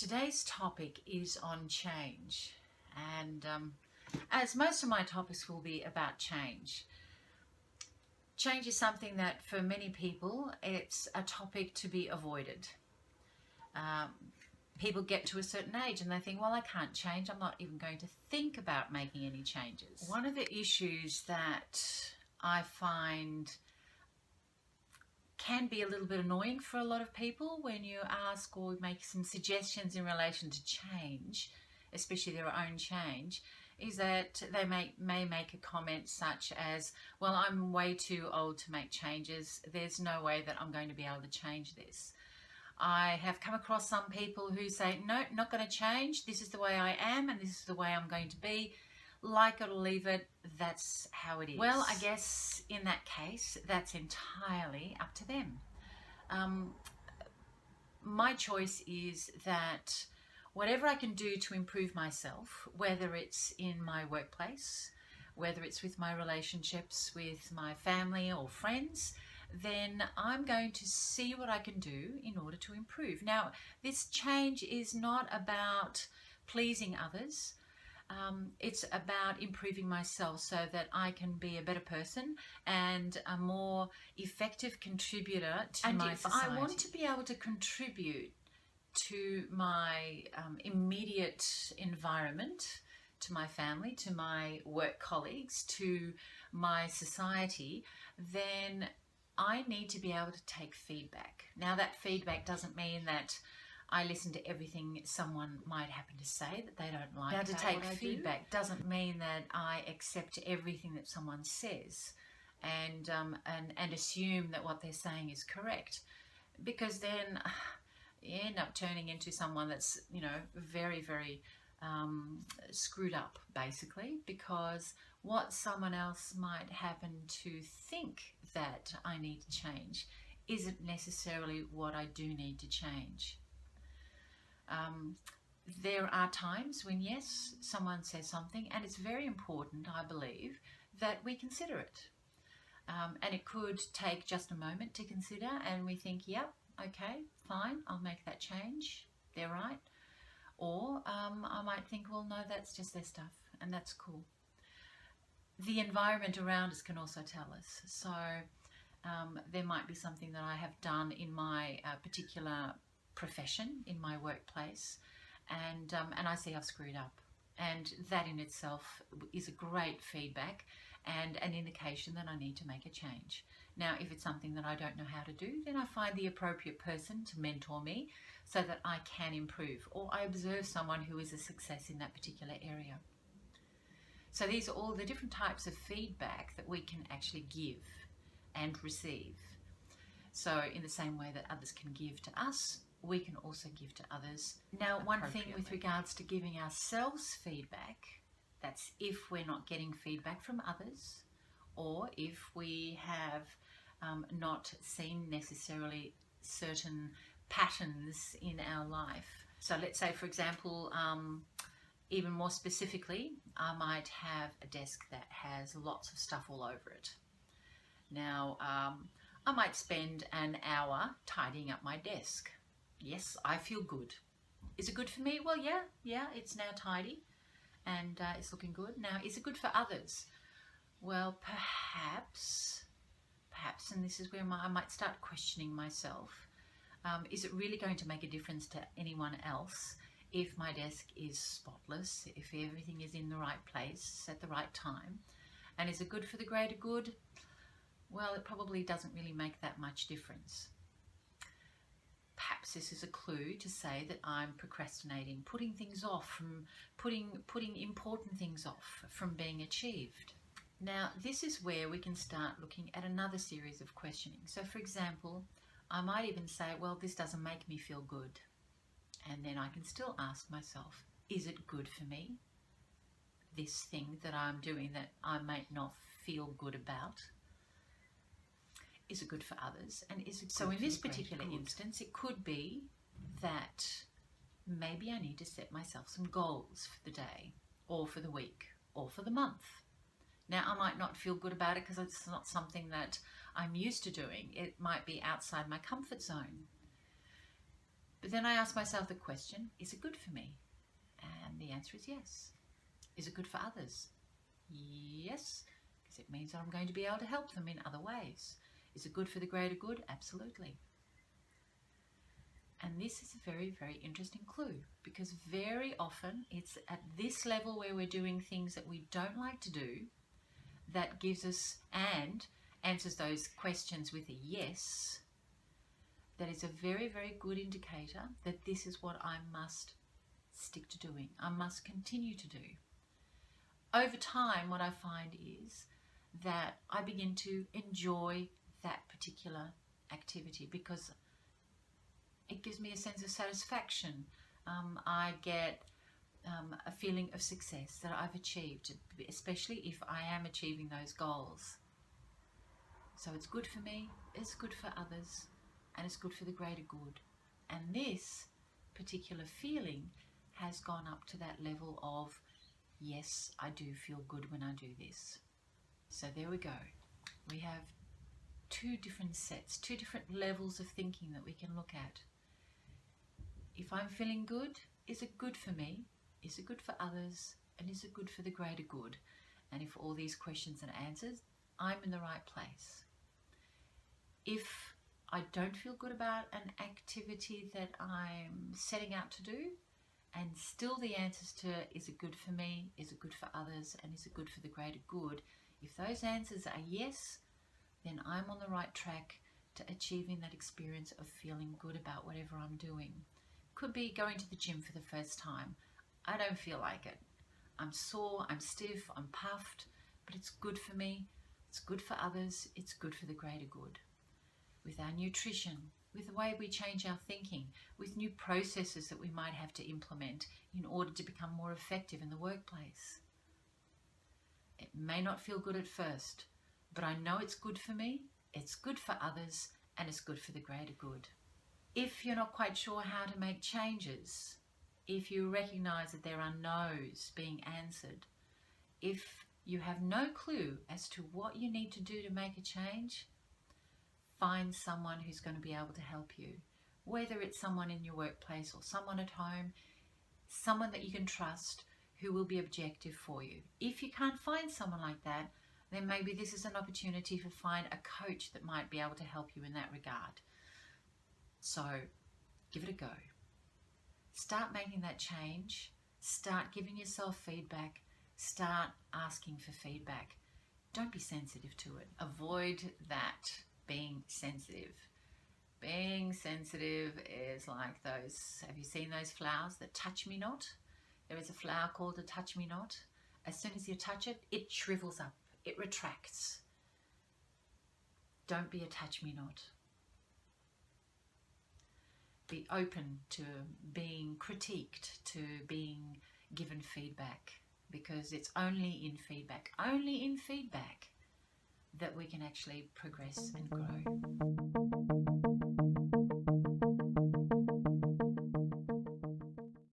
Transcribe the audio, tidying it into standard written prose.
Today's topic is on change, and as most of my topics will be about change. Change is something that for many people it's a topic to be avoided. People get to a certain age and they think, well, I can't change, I'm not even going to think about making any changes. One of the issues that I find can be a little bit annoying for a lot of people when you ask or make some suggestions in relation to change, especially their own change, is that they may make a comment such as, well, I'm way too old to make changes, there's no way that I'm going to be able to change this. I have come across some people who say, no, not going to change, this is the way I am and this is the way I'm going to be. Like it or leave it, that's how it is. Well, I guess in that case, that's entirely up to them. My choice is that whatever I can do to improve myself, whether it's in my workplace, whether it's with my relationships with my family or friends, then I'm going to see what I can do in order to improve. Now, this change is not about pleasing others. It's about improving myself so that I can be a better person and a more effective contributor to my society. And if I want to be able to contribute to my immediate environment, to my family, to my work colleagues, to my society, then I need to be able to take feedback. Now, that feedback doesn't mean that I listen to everything someone might happen to say that they don't like. Now, to take feedback doesn't mean that I accept everything that someone says and assume that what they're saying is correct, because then you end up turning into someone that's, very, very screwed up, basically, because what someone else might happen to think that I need to change isn't necessarily what I do need to change. There are times when, yes, someone says something and it's very important, I believe, that we consider it. And it could take just a moment to consider and we think, yep, okay, fine, I'll make that change, they're right. Or I might think, well, no, that's just their stuff and that's cool. The environment around us can also tell us. So there might be something that I have done in my particular profession, in my workplace, and I see I've screwed up, and that in itself is a great feedback and an indication that I need to make a change. Now, if it's something that I don't know how to do, then I find the appropriate person to mentor me so that I can improve, or I observe someone who is a success in that particular area. So these are all the different types of feedback that we can actually give and receive. So in the same way that others can give to us, we can also give to others. Now, one thing with regards to giving ourselves feedback, that's if we're not getting feedback from others, or if we have not seen necessarily certain patterns in our life. So let's say, for example, even more specifically, I might have a desk that has lots of stuff all over it. Now, I might spend an hour tidying up my desk. Yes, I feel good. Is it good for me? Well, yeah, it's now tidy and it's looking good. Now, is it good for others? Well, perhaps, and this is where I might start questioning myself. Is it really going to make a difference to anyone else if my desk is spotless, if everything is in the right place at the right time? And is it good for the greater good? Well, it probably doesn't really make that much difference. Perhaps this is a clue to say that I'm procrastinating, putting things off, from putting important things off from being achieved. Now, this is where we can start looking at another series of questioning. So, for example, I might even say, well, this doesn't make me feel good. And then I can still ask myself, is it good for me? This thing that I'm doing that I might not feel good about. Is it good for others? And is it so in this particular instance, it could be that maybe I need to set myself some goals for the day or for the week or for the month. Now, I might not feel good about it because it's not something that I'm used to doing. It might be outside my comfort zone. But then I ask myself the question, is it good for me? And the answer is yes. Is it good for others? Yes, because it means I'm going to be able to help them in other ways. Is it good for the greater good? Absolutely. And this is a very, very interesting clue, because very often it's at this level where we're doing things that we don't like to do that gives us and answers those questions with a yes. That is a very, very good indicator that this is what I must stick to doing. I must continue to do. Over time, what I find is that I begin to enjoy that particular activity because it gives me a sense of satisfaction. I get a feeling of success that I've achieved, especially if I am achieving those goals. So it's good for me, it's good for others, and it's good for the greater good. And this particular feeling has gone up to that level of, yes, I do feel good when I do this. So there we go. We have two different sets, two different levels of thinking that we can look at. If I'm feeling good, is it good for me? Is it good for others? And is it good for the greater good? And if all these questions and answers, I'm in the right place. If I don't feel good about an activity that I'm setting out to do, and still the answers to is it good for me, is it good for others, and is it good for the greater good, if those answers are yes, then I'm on the right track to achieving that experience of feeling good about whatever I'm doing. Could be going to the gym for the first time. I don't feel like it. I'm sore, I'm stiff, I'm puffed, but it's good for me, it's good for others, it's good for the greater good. With our nutrition, with the way we change our thinking, with new processes that we might have to implement in order to become more effective in the workplace. It may not feel good at first, but I know it's good for me, it's good for others, and it's good for the greater good. If you're not quite sure how to make changes, if you recognize that there are no's being answered, if you have no clue as to what you need to do to make a change, find someone who's going to be able to help you. Whether it's someone in your workplace or someone at home, someone that you can trust who will be objective for you. If you can't find someone like that, then maybe this is an opportunity to find a coach that might be able to help you in that regard. So give it a go. Start making that change. Start giving yourself feedback. Start asking for feedback. Don't be sensitive to it. Avoid that being sensitive. Being sensitive is like those, have you seen those flowers that touch me not? There is a flower called a touch me not. As soon as you touch it, it shrivels up. It retracts. Don't be a touch me not. Be open to being critiqued, to being given feedback, because it's only in feedback that we can actually progress and grow.